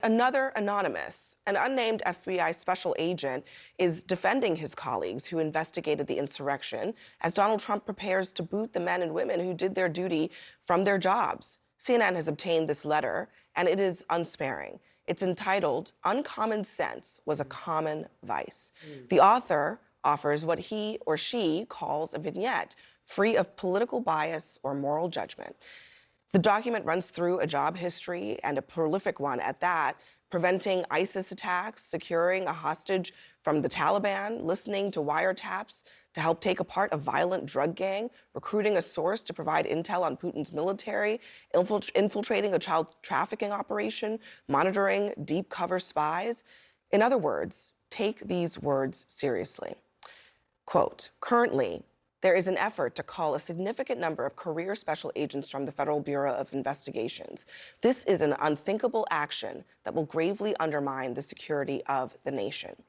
Another anonymous, an unnamed FBI special agent, is defending his colleagues who investigated the insurrection as Donald Trump prepares to boot the men and women who did their duty from their jobs. CNN has obtained this letter, and it is unsparing. It's entitled, "Uncommon Sense Was a Common Vice." The author offers what he or she calls a vignette free of political bias or moral judgment. The document runs through a job history, and a prolific one at that, preventing ISIS attacks, securing a hostage from the Taliban, listening to wiretaps to help take apart a violent drug gang, recruiting a source to provide intel on Putin's military, infiltrating a child trafficking operation, monitoring deep cover spies. In other words, take these words seriously. Quote, "Currently, there is an effort to call a significant number of career special agents from the Federal Bureau of Investigations. This is an unthinkable action that will gravely undermine the security of the nation."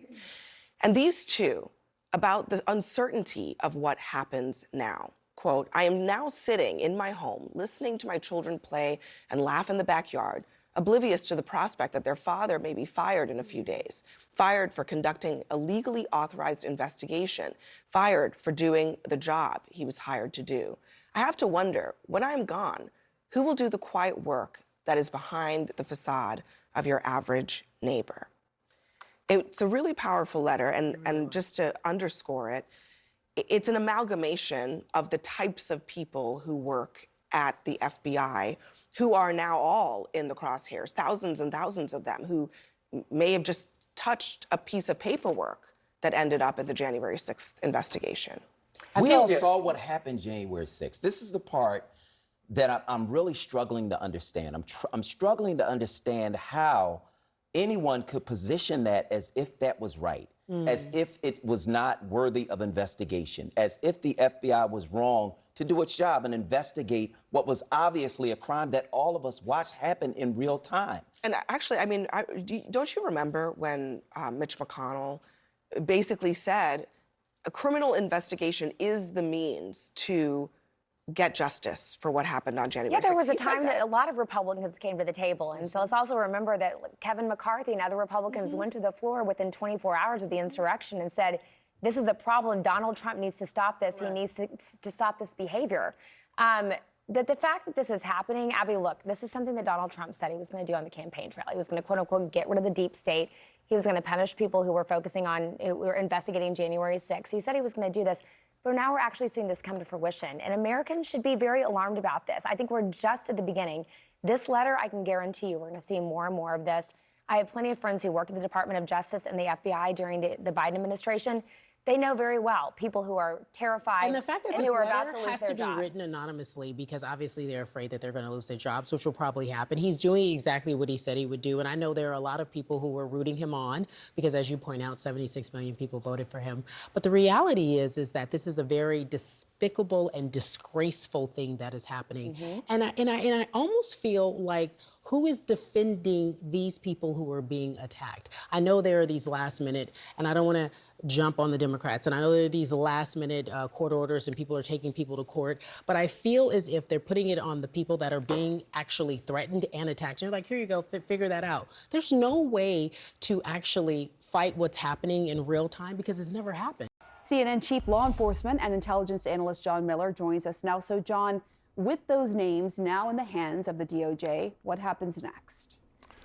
And these two, about the uncertainty of what happens now. Quote, "I am now sitting in my home, listening to my children play and laugh in the backyard, oblivious to the prospect that their father may be fired in a few days, fired for conducting a legally authorized investigation, fired for doing the job he was hired to do. I have to wonder, when I'm gone, who will do the quiet work that is behind the facade of your average neighbor?" It's a really powerful letter, and just to underscore it, it's an amalgamation of the types of people who work at the FBI who are now all in the crosshairs, thousands and thousands of them who may have just touched a piece of paperwork that ended up in the January 6th investigation. We all saw what happened January 6th. This is the part that I'm really struggling to understand. I'm struggling to understand how anyone could position that as if that was right, as if it was not worthy of investigation, as if the FBI was wrong to do its job and investigate what was obviously a crime that all of us watched happen in real time. And actually, I mean, don't you remember when Mitch McConnell basically said a criminal investigation is the means to get justice for what happened on January 6th? Yeah, there was a time that a lot of Republicans came to the table. And so let's also remember that Kevin McCarthy and other Republicans went to the floor within 24 hours of the insurrection and said, this is a problem. Donald Trump needs to stop this. He needs to stop this behavior. The fact that this is happening, Abby, look, this is something that Donald Trump said he was going to do on the campaign trail. He was going to, quote unquote, get rid of the deep state. He was going to punish people who were who were investigating January 6th. He said he was going to do this. But now we're actually seeing this come to fruition. And Americans should be very alarmed about this. I think we're just at the beginning. This letter, I can guarantee you, we're going to see more and more of this. I have plenty of friends who worked at the Department of Justice and the FBI during the Biden administration. They know very well people who are terrified and the fact that and this who are about letter to lose has their to be jobs. written anonymously because obviously they're afraid that they're going to lose their jobs, which will probably happen. He's doing exactly what he said he would do, and I know there are a lot of people who were rooting him on because, as you point out, 76 million people voted for him. But the reality is that this is a very despicable and disgraceful thing that is happening, and I almost feel like who is defending these people who are being attacked? I know there are these last minute, and I don't want to jump on the Democrats, and I know there are these last minute court orders and people are taking people to court, but I feel as if they're putting it on the people that are being actually threatened and attacked. You're like, here you go, figure that out. There's no way to actually fight what's happening in real time because it's never happened. CNN Chief Law Enforcement and Intelligence Analyst John Miller joins us now. So, John, with those names now in the hands of the DOJ, what happens next?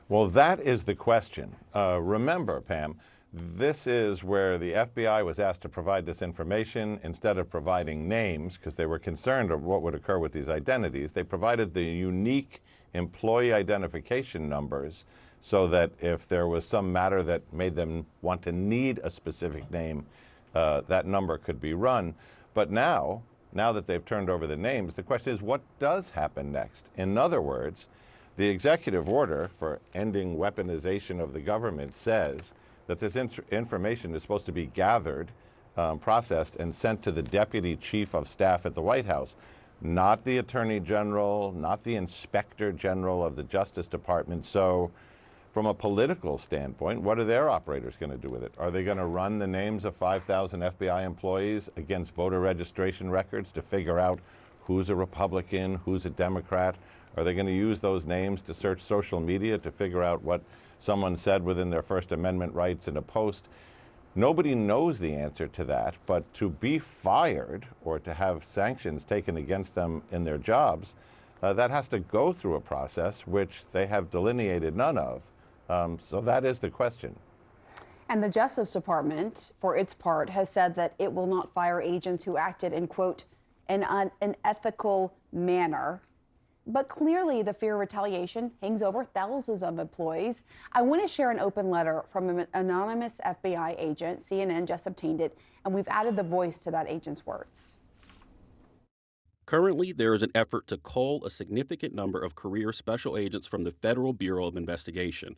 Well, that is the question. Remember, Pam, this is where the FBI was asked to provide this information instead of providing names because they were concerned of what would occur with these identities. They provided the unique employee identification numbers so that if there was some matter that made them want to need a specific name, that number could be run. But now that they've turned over the names, the question is what does happen next? In other words, the executive order for ending weaponization of the government says that this information is supposed to be gathered, processed, and sent to the Deputy Chief of Staff at the White House, not the Attorney General, not the Inspector General of the Justice Department. So from a political standpoint, what are their operators going to do with it? Are they going to run the names of 5,000 FBI employees against voter registration records to figure out who's a Republican, who's a Democrat? Are they going to use those names to search social media to figure out what someone said within their First Amendment rights in a post. Nobody knows the answer to that, but to be fired or to have sanctions taken against them in their jobs, that has to go through a process which they have delineated none of. So that is the question. And the Justice Department, for its part, has said that it will not fire agents who acted in, quote, an unethical manner. But clearly, the fear of retaliation hangs over thousands of employees. I want to share an open letter from an anonymous FBI agent. CNN just obtained it, and we've added the voice to that agent's words. Currently, there is an effort to cull a significant number of career special agents from the Federal Bureau of Investigation.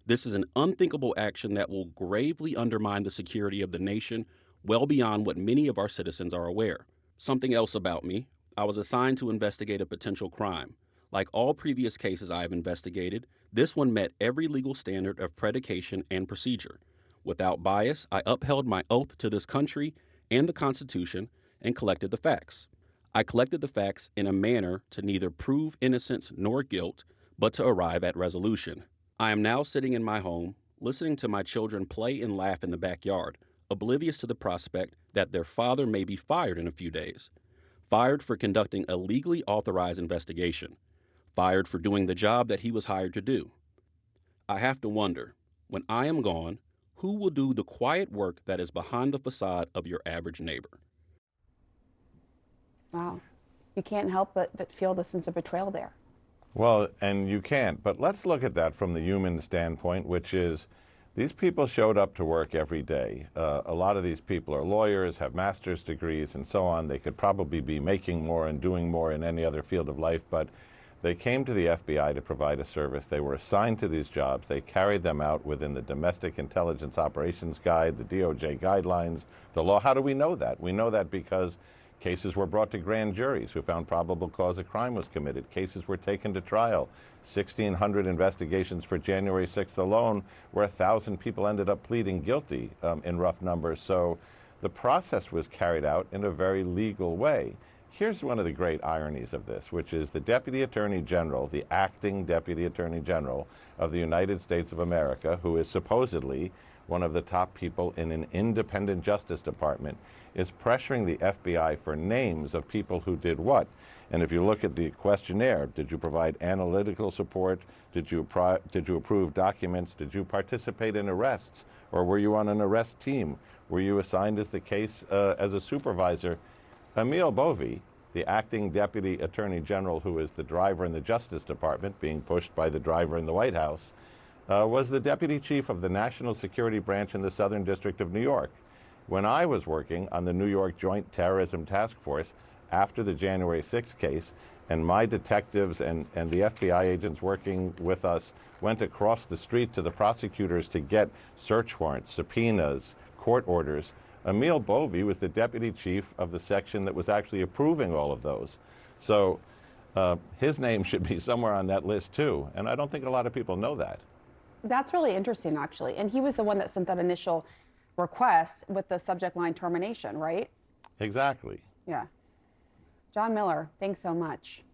This is an unthinkable action that will gravely undermine the security of the nation well beyond what many of our citizens are aware. Something else about me. I was assigned to investigate a potential crime. Like all previous cases I have investigated, this one met every legal standard of predication and procedure. Without bias, I upheld my oath to this country and the Constitution and collected the facts. I collected the facts in a manner to neither prove innocence nor guilt, but to arrive at resolution. I am now sitting in my home, listening to my children play and laugh in the backyard, oblivious to the prospect that their father may be fired in a few days. Fired for conducting a legally authorized investigation. Fired for doing the job that he was hired to do. I have to wonder, when I am gone, who will do the quiet work that is behind the facade of your average neighbor? Wow. You can't help but feel the sense of betrayal there. Well, and you can't, but let's look at that from the human standpoint, which is these people showed up to work every day. A lot of these people are lawyers, have master's degrees and so on. They could probably be making more and doing more in any other field of life, but they came to the FBI to provide a service. They were assigned to these jobs. They carried them out within the Domestic Intelligence Operations Guide, the DOJ guidelines, the law. How do we know that? We know that because cases were brought to grand juries who found probable cause a crime was committed. Cases were taken to trial. 1,600 investigations for January 6th alone, where 1,000 people ended up pleading guilty in rough numbers. So the process was carried out in a very legal way. Here's one of the great ironies of this, which is the Deputy Attorney General, the acting Deputy Attorney General of the United States of America, who is supposedly one of the top people in an independent Justice Department, is pressuring the FBI for names of people who did what. And if you look at the questionnaire, did you provide analytical support? Did you approve documents? Did you participate in arrests? Or were you on an arrest team? Were you assigned as a supervisor? Emil Bovee, the acting Deputy Attorney General, who is the driver in the Justice Department, being pushed by the driver in the White House, was the Deputy Chief of the National Security Branch in the Southern District of New York. When I was working on the New York Joint Terrorism Task Force after the January 6th case, and my detectives and the FBI agents working with us went across the street to the prosecutors to get search warrants, subpoenas, court orders, Emil Bovee was the Deputy Chief of the section that was actually approving all of those. So his name should be somewhere on that list too, and I don't think a lot of people know that. That's really interesting, actually. And he was the one that sent that initial request with the subject line termination, right? Exactly. Yeah. John Miller, thanks so much.